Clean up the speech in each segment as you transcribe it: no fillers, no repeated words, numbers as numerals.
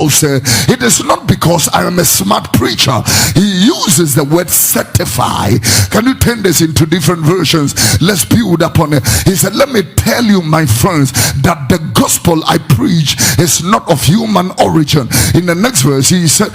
Say, it is not because I am a smart preacher. He uses the word certify. Can you turn this into different versions? Let's build upon it. He said, let me tell you, my friends, that the gospel I preach is not of human origin. In the next verse, he said,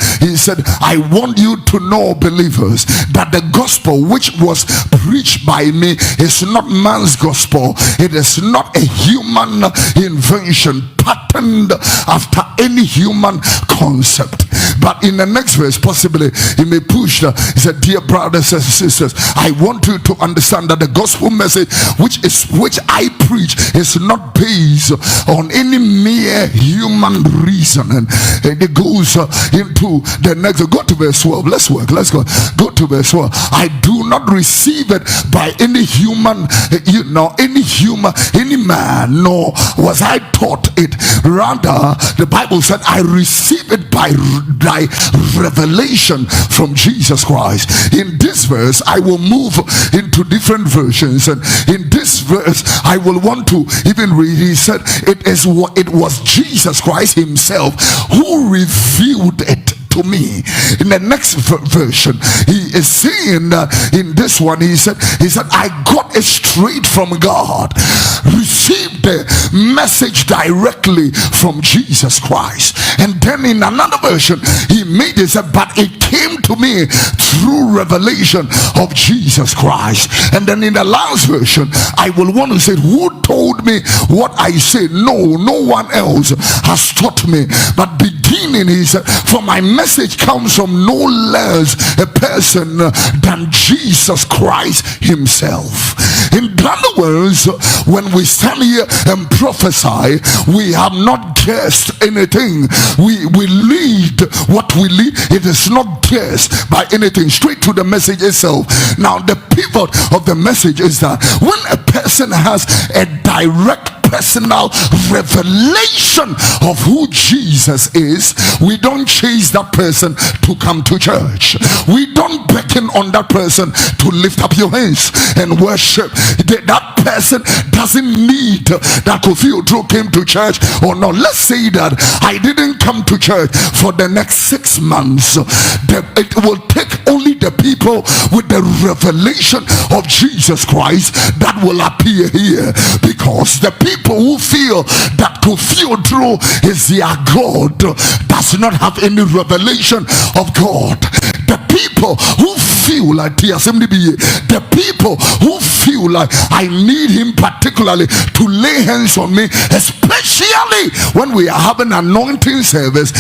I want you to know, believers, that the gospel which was preached by me is not man's gospel. It is not a human invention patterned after any human concept. But in the next verse, possibly he may push he said, dear brothers and sisters, I want you to understand that the gospel message which I preach is not based on any mere human reason. And it goes into the next. Go to verse 12. Let's go to verse 12. I do not receive it by any human, any man, nor was I taught it. Rather, the Bible said, I receive it by revelation from Jesus Christ. In this verse, I will move into different versions, and in this verse, I will want to even read. He said, it was Jesus Christ himself who revealed it to me. In the next version, he is saying in this one, he said I got it straight from God, received the message directly from Jesus Christ. And then in another version, he made it, but it came to me through revelation of Jesus Christ. And then in the last version, I will want to say, who told me what I say? No one else has taught me. But beginning, he said, for my message comes from no less a person than Jesus Christ himself. In other words, when we stand here and prophesy, we have not guessed anything. We lead what we lead. It is not guessed by anything. Straight to the message itself. Now the pivot of the message is that when a person has a direct personal revelation of who Jesus is, we don't chase that person to come to church. We don't beckon on that person to lift up your hands and worship. That person doesn't need that Kofi Oduro came to church or not. Let's say that I didn't come to church for the next 6 months. It will take only the people with the revelation of Jesus Christ that will appear here, because the people who feel that Kofi Oduro is their God does not have any revelation of God. The people who feel like the people who feel like I need him particularly to lay hands on me, especially when we are having anointing service,